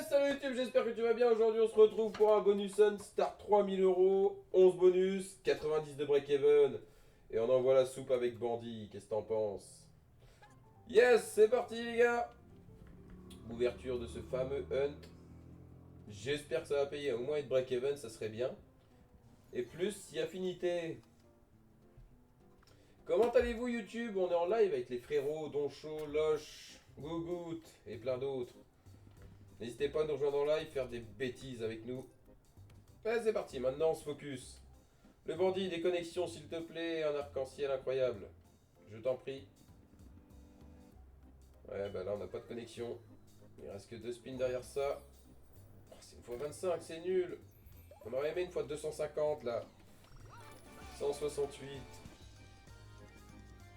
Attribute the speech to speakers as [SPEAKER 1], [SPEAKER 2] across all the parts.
[SPEAKER 1] Salut YouTube, j'espère que tu vas bien. Aujourd'hui, on se retrouve pour un bonus on start 3000 €, 11 bonus, 90 de break-even. Et on envoie la soupe avec Bandit. Qu'est-ce que t'en penses? Yes, c'est parti, les gars. Ouverture de ce fameux hunt. J'espère que ça va payer. Au moins être break-even, ça serait bien. Et plus, si affinité. Comment allez-vous, YouTube? On est en live avec les frérots, Doncho, Loche, Gougout et plein d'autres. N'hésitez pas à nous rejoindre en live, faire des bêtises avec nous. Ouais, c'est parti, maintenant on se focus. Le bandit, des connexions s'il te plaît, un arc-en-ciel incroyable. Je t'en prie. Ouais, bah là on n'a pas de connexion. Il reste que 2 spins derrière ça. Oh, c'est une fois 25, c'est nul. On aurait aimé une fois 250 là. 168.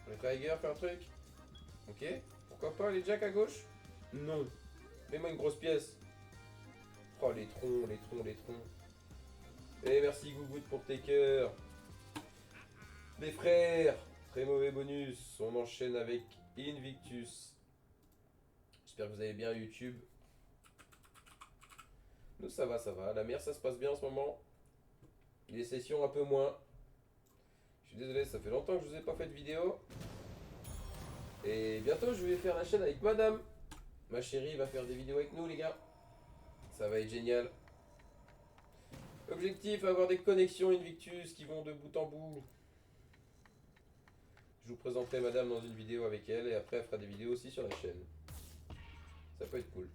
[SPEAKER 1] Le Tiger fait un truc. Ok, pourquoi pas les jacks à gauche? Non. Mets-moi une grosse pièce. Oh les troncs, les troncs, les troncs. Et merci Gougout pour tes cœurs. Les frères, très mauvais bonus. On enchaîne avec Invictus. J'espère que vous allez bien YouTube. Nous ça va, ça va. La mer ça se passe bien en ce moment. Les sessions un peu moins. Je suis désolé, ça fait longtemps que je vous ai pas fait de vidéo. Et bientôt je vais faire la chaîne avec madame. Ma chérie va faire des vidéos avec nous les gars. Ça va être génial. Objectif, avoir des connexions Invictus qui vont de bout en bout. Je vous présenterai madame dans une vidéo avec elle et après elle fera des vidéos aussi sur la chaîne. Ça peut être cool.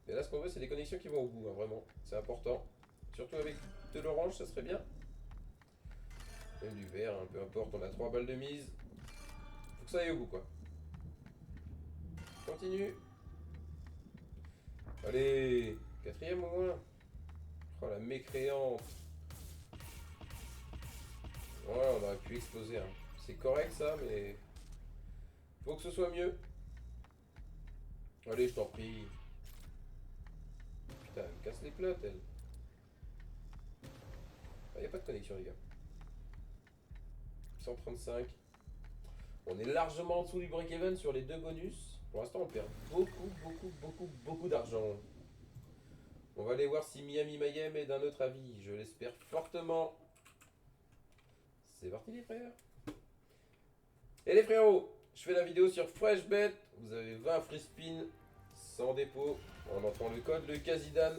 [SPEAKER 1] Mais là, ce qu'on veut, c'est des connexions qui vont au bout, hein, vraiment. C'est important. Surtout avec de l'orange, ça serait bien. Même du vert, hein, peu importe. On a 3 balles de mise. Faut que ça aille au bout, quoi. Continue. Allez, quatrième au moins. Oh, la mécréante. Ouais, on aurait pu exploser. Hein. C'est correct, ça, mais... faut que ce soit mieux. Allez, je t'en prie. Putain, elle me casse les plottes, elle. Ah, y a pas de connexion, les gars. 135. On est largement en dessous du break-even sur les deux bonus. Pour l'instant, on perd beaucoup d'argent. On va aller voir si Miami Mayhem est d'un autre avis. Je l'espère fortement. C'est parti, les frères. Et les frérots, je fais la vidéo sur FreshBet. Vous avez 20 free spin sans dépôt en entrant le code le Kazidan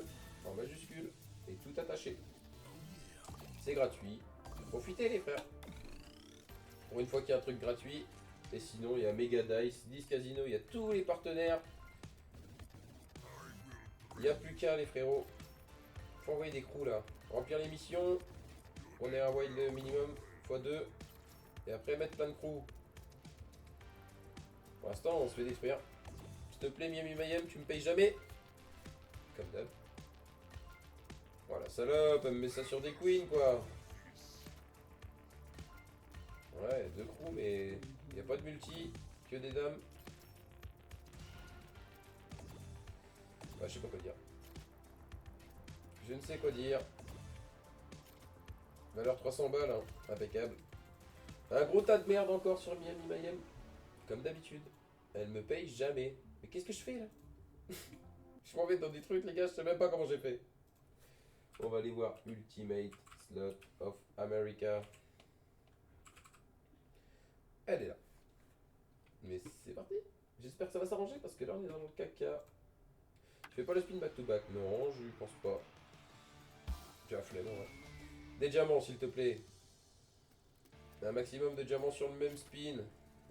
[SPEAKER 1] en majuscule et tout attaché. C'est gratuit. Profitez, les frères. Pour une fois qu'il y a un truc gratuit. Et sinon, il y a Mega Dice, 10 Casino, il y a tous les partenaires. Il n'y a plus qu'un, les frérots. Faut envoyer des crews là. Remplir les missions. On est un wild minimum x2. Et après mettre plein de crews. Pour l'instant, on se fait détruire. S'il te plaît, Miami Mayhem, tu me payes jamais. Comme d'hab. Voilà, salope, elle me met ça sur des queens quoi. Ouais, 2 crews, mais il n'y a pas de multi. Que des dames. Bah, je sais pas quoi dire. Je ne sais quoi dire. Valeur 300 balles, hein. Impeccable. Un gros tas de merde encore sur Miami Mayhem. Comme d'habitude. Elle me paye jamais. Mais qu'est-ce que je fais là? Je m'en vais dans des trucs les gars, je sais même pas comment j'ai fait. On va aller voir Ultimate Slot of America. Elle est là. Mais c'est parti. J'espère que ça va s'arranger parce que là on est dans le caca. Tu fais pas le spin back to back? Non, je pense pas. J'ai la flemme, ouais. Des diamants s'il te plaît. Un maximum de diamants sur le même spin.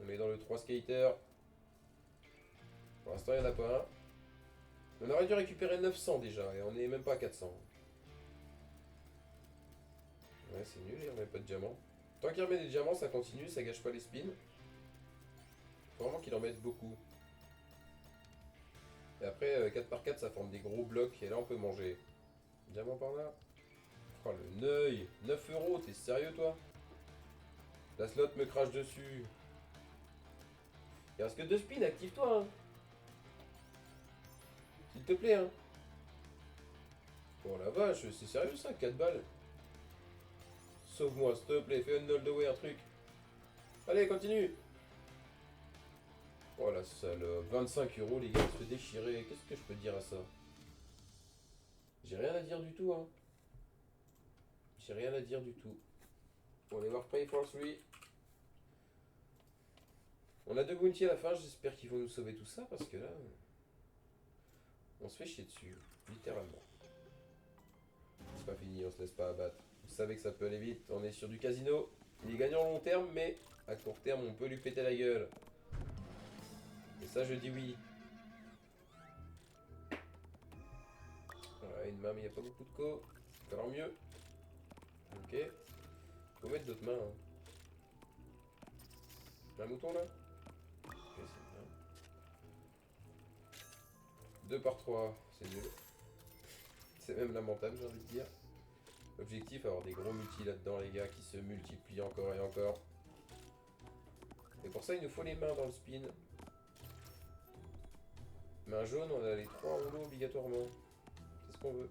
[SPEAKER 1] On est dans le 3 skater. Pour l'instant, il n'y en a pas un. On aurait dû récupérer 900 déjà, et on n'est même pas à 400. Ouais, c'est nul, il n'y a pas de diamants. Tant qu'il remet des diamants, ça continue, ça gâche pas les spins. Faut vraiment qu'il en mette beaucoup. Et après, 4 par 4, ça forme des gros blocs, et là, on peut manger. Diamant par là. Oh, le neuil. 9 euros, t'es sérieux, toi? La slot me crache dessus. Il reste que 2 spins, active-toi, hein. S'il te plaît, hein. Oh la vache, c'est sérieux ça, 4 balles. Sauve-moi, s'il te plaît, fais un hold away, un truc. Allez, continue. Oh la salope. 25 euros, les gars, se fait déchirer. Qu'est-ce que je peux dire à ça? J'ai rien à dire du tout, hein. J'ai rien à dire du tout. On va aller voir Pay for 3. On a deux bounty à la fin, j'espère qu'ils vont nous sauver tout ça parce que là, on se fait chier dessus, littéralement. C'est pas fini, on se laisse pas abattre. Vous savez que ça peut aller vite, on est sur du casino. Il est gagnant à long terme, mais à court terme, on peut lui péter la gueule. Et ça, je dis oui. Voilà, une main, mais il n'y a pas beaucoup de co. C'est alors mieux. Ok. Faut mettre d'autres mains. Hein. Un mouton là? Ok, c'est bien. 2 par 3, c'est nul. C'est même lamentable, j'ai envie de dire. Objectif, avoir des gros multis là-dedans, les gars, qui se multiplient encore et encore. Et pour ça, il nous faut les mains dans le spin. Main jaune, on a les 3 rouleaux obligatoirement. C'est ce qu'on veut.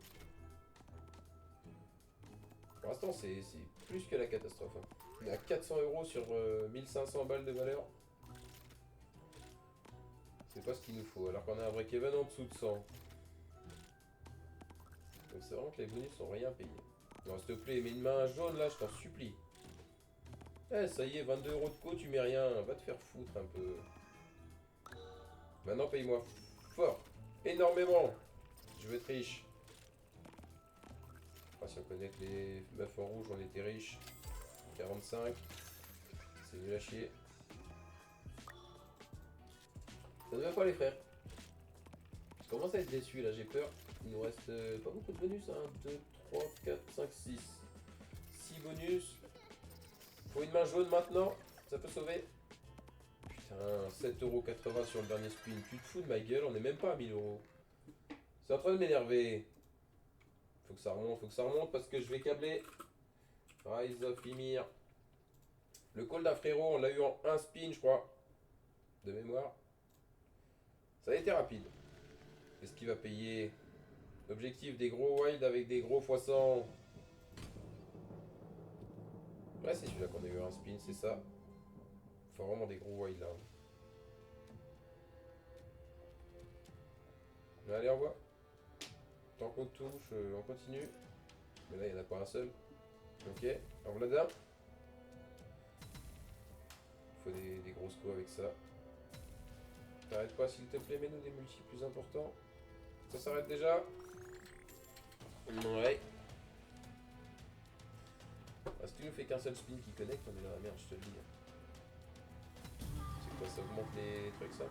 [SPEAKER 1] Pour l'instant, c'est plus que la catastrophe. Hein. On est à 400 euros sur 1500 balles de valeur. C'est pas ce qu'il nous faut, alors qu'on a un break even en dessous de 100. Donc c'est vraiment que les bonus sont rien payés. Non, s'il te plaît, mets une main jaune là, je t'en supplie. Eh, ça y est, 22 euros de co, tu mets rien. Va te faire foutre un peu. Maintenant, paye-moi fort. Énormément. Je veux être riche. Ah, si on connaît que les meufs en rouge, on était riches. 45. C'est nul à chier. Ça ne va pas les frères. Je commence à être déçu là, j'ai peur. Il nous reste pas beaucoup de bonus. 1, 2, 3, 4, 5, 6. 6 bonus. Faut une main jaune maintenant. Ça peut sauver. Putain, 7,80€ sur le dernier spin. Tu te fous de ma gueule, on est même pas à 1000 euros. C'est en train de m'énerver. Faut que ça remonte parce que je vais câbler. Rise of Ymir. Le call d'un frérot, on l'a eu en 1 spin, je crois. De mémoire. Ça a été rapide. Qu'est-ce qu'il va payer? Objectif des gros wild avec des gros x100. Ouais, c'est celui-là qu'on a eu un spin, c'est ça. Faut vraiment des gros wild là. Allez, au revoir. Tant qu'on touche, on continue. Mais là, il n'y en a pas un seul. Ok, en voilà. Il faut des grosses coups avec ça. T'arrêtes pas, s'il te plaît, mets-nous des multis plus importants. Ça s'arrête déjà. Ouais. Ah, si tu nous fais qu'un seul spin qui connecte, on est dans la merde, je te le dis. C'est quoi, ça augmente les trucs, ça?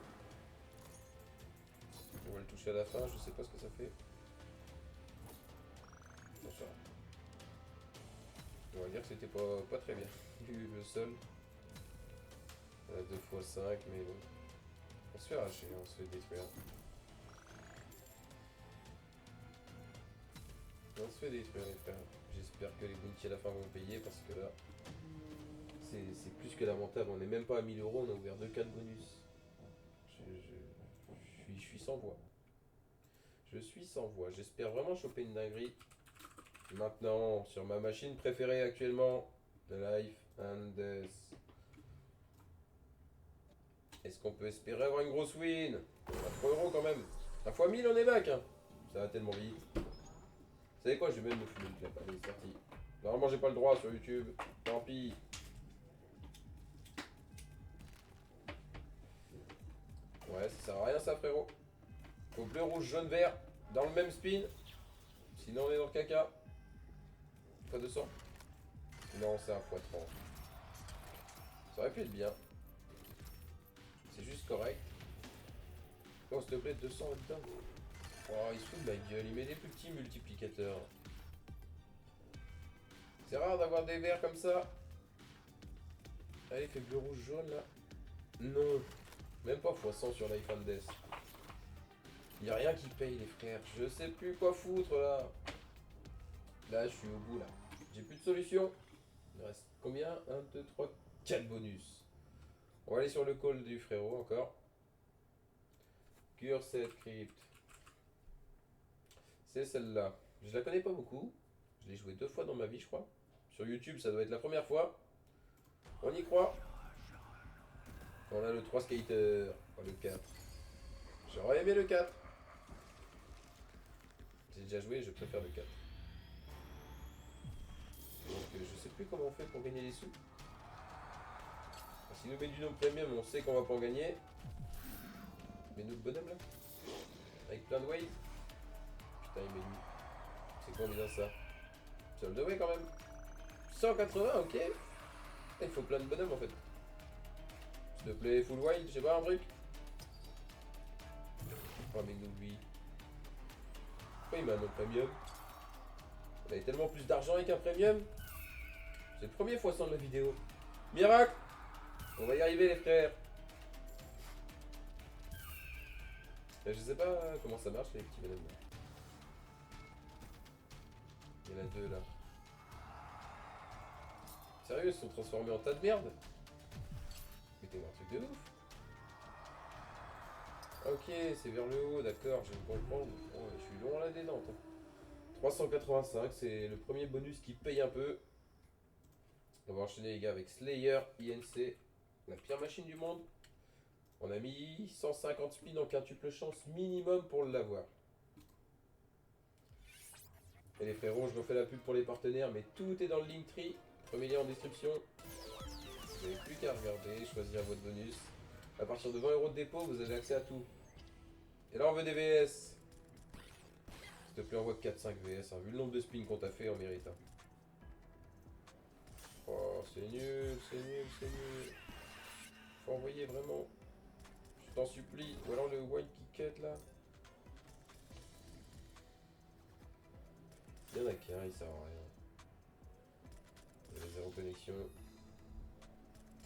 [SPEAKER 1] On va le toucher à la fin, je sais pas ce que ça fait. Attention. On va dire que c'était pas très bien. Le sol. 2 x 5, mais bon. On se fait arracher, on se fait détruire. On se fait détruire les frères. J'espère que les bounty à la fin vont payer parce que là, c'est plus que lamentable. On n'est même pas à 1000 euros, on a ouvert 2 cas de bonus. Je suis sans voix. Je suis sans voix. J'espère vraiment choper une dinguerie. Maintenant, sur ma machine préférée actuellement, The Life and Death. Est-ce qu'on peut espérer avoir une grosse win? À 3 euros quand même. 1 fois 1000 on est back hein. Ça va tellement vite. Vous savez quoi, je vais même me fumer une clope. Allez, c'est parti. Normalement j'ai pas le droit sur YouTube. Tant pis. Ouais, ça sert à rien ça frérot. Faut bleu, rouge, jaune, vert. Dans le même spin. Sinon on est dans le caca. Fois 200. Non, c'est un fois 30. Ça aurait pu être bien. C'est juste correct. Oh, s'il te plaît, 200 là-dedans. Oh, il se fout de ma gueule. Il met des plus petits multiplicateurs. C'est rare d'avoir des verts comme ça. Allez, fait bleu, rouge, jaune là. Non. Même pas x100 sur Life and Death. Y a rien qui paye les frères. Je sais plus quoi foutre là. Là, je suis au bout là. J'ai plus de solution. Il me reste combien? 1, 2, 3, 4 bonus. On va aller sur le call du frérot encore. Cursed Crypt. C'est celle-là. Je la connais pas beaucoup. Je l'ai joué 2 fois dans ma vie, je crois. Sur YouTube, ça doit être la première fois. On y croit. On a le 3 skater. Oh, le 4. J'aurais aimé le 4. J'ai déjà joué, je préfère le 4. Donc je sais plus comment on fait pour gagner les sous. Si nous met du nom premium, on sait qu'on va pas en gagner. Mais notre bonhomme là, avec plein de waves. Putain, il met lui. C'est combien ça? Ça le devait quand même. 180, ok. Il faut plein de bonhommes en fait. S'il te plaît, full wild, je sais pas un truc. Oh mais nous lui. Pourquoi il met un nom premium? On avait tellement plus d'argent avec un premium. C'est le premier fois sans de la vidéo. Miracle! On va y arriver les frères. Je sais pas comment ça marche les petits bonhommes là. Il y en a deux là. Sérieux, ils se sont transformés en tas de merde? Mettez-moi un truc de ouf. Ok, c'est vers le haut, d'accord, je vais comprendre. Oh, je suis long là dedans. 385, c'est le premier bonus qui paye un peu. On va enchaîner les gars avec Slayer INC, la pire machine du monde. On a mis 150 spins en quintuple chance minimum pour l'avoir. Et les frérots, je refais la pub pour les partenaires, mais tout est dans le Linktree. Premier lien en description. Vous n'avez plus qu'à regarder, choisir votre bonus. À partir de 20 € de dépôt, vous avez accès à tout. Et là, on veut des VS. S'il te plaît, envoie 4-5 VS. Hein. Vu le nombre de spins qu'on t'a fait, on mérite. Hein. Oh, c'est nul, c'est nul, c'est nul. Faut envoyer vraiment. Je t'en supplie. Ou alors le wild kick là. Il y en a qu'un, il sert à rien. Il y a 0 connexion.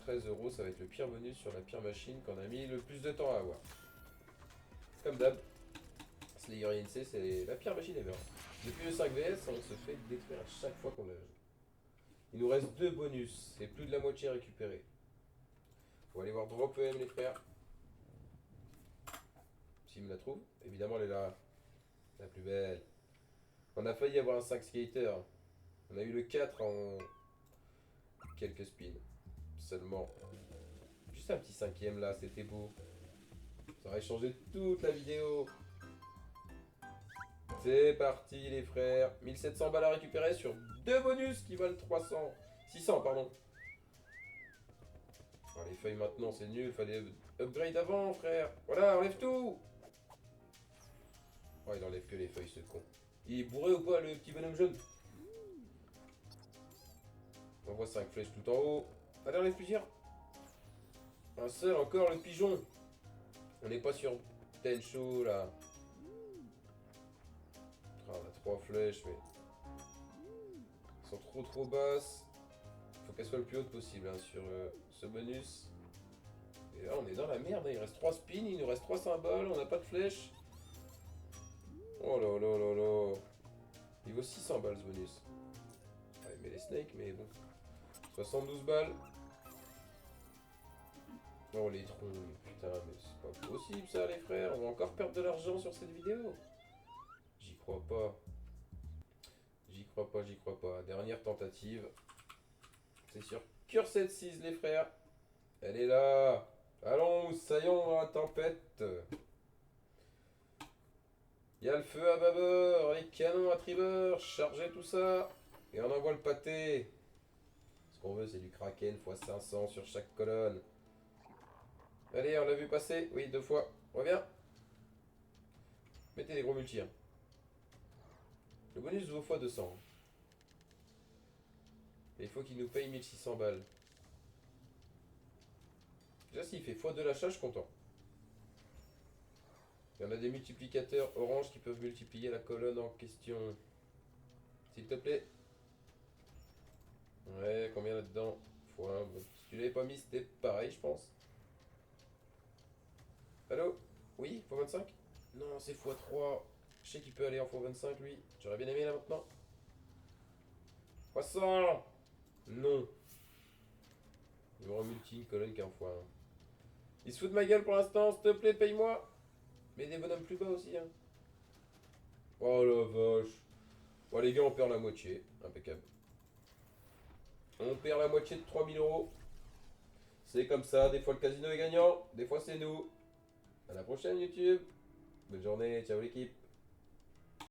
[SPEAKER 1] 13 €, ça va être le pire bonus sur la pire machine qu'on a mis le plus de temps à avoir. Comme d'hab, Slayer INC, c'est la pire machine ever. Depuis le 5 VS, on se fait détruire à chaque fois qu'on la joue. Il nous reste 2 bonus, et plus de la moitié récupérée. Faut aller voir Drop EM les frères. S'il me la trouve, évidemment elle est là. La plus belle. On a failli avoir un 5 skater. On a eu le 4 en quelques spins. Seulement. Juste un petit 5ème là, c'était beau. Ça aurait changé toute la vidéo. C'est parti les frères. 1700 balles à récupérer sur 2 bonus qui valent 300. 600 pardon. Oh, les feuilles maintenant c'est nul. Fallait upgrade avant frère. Voilà, enlève tout. Oh il enlève que les feuilles ce con. Il est bourré ou quoi le petit bonhomme jaune? On voit 5 flèches tout en haut. Allez enlève plusieurs. Un seul encore le pigeon. On n'est pas sur Tencho là. Ah, on a 3 flèches, mais elles sont trop basses. Il faut qu'elles soient le plus hautes possible hein, sur ce bonus. Et là, on est dans la merde. Hein. Il reste 3 spins, il nous reste 3 symboles, on n'a pas de flèches. Oh là là là là. Il vaut 600 balles ce bonus. Ah, il met les snakes, mais bon. 72 balles. Oh les troncs, putain, mais c'est pas possible ça les frères. On va encore perdre de l'argent sur cette vidéo. J'y crois pas. J'y crois pas, j'y crois pas. Dernière tentative. C'est sur Cursed 6 les frères. Elle est là. Allons, saillons dans la tempête. Il y a le feu à bâbord, les canons à tribord, chargez tout ça. Et on envoie le pâté. Ce qu'on veut c'est du Kraken x 500 sur chaque colonne. Allez, on l'a vu passer. Oui, 2 fois. Reviens. Mettez des gros multi. Hein. Le bonus vaut x 200. Et il faut qu'il nous paye 1600 balles. Déjà, s'il fait x2 l'achat, je suis content. Il y en a des multiplicateurs orange qui peuvent multiplier la colonne en question. S'il te plaît. Ouais, combien là-dedans? x1. Bon, si tu l'avais pas mis, c'était pareil, je pense. Allô? Oui, x25? Non, c'est x3. Je sais qu'il peut aller en x25, lui. J'aurais bien aimé là maintenant. 300. Non. Il me multi une colonne qui est en x1. Il se fout de ma gueule pour l'instant, s'il te plaît, paye-moi. Mais des bonhommes plus bas aussi, hein. Oh la vache. Bon, les gars, on perd la moitié. Impeccable. On perd la moitié de 3000 €. C'est comme ça, des fois le casino est gagnant, des fois c'est nous. À la prochaine YouTube. Bonne journée, ciao l'équipe.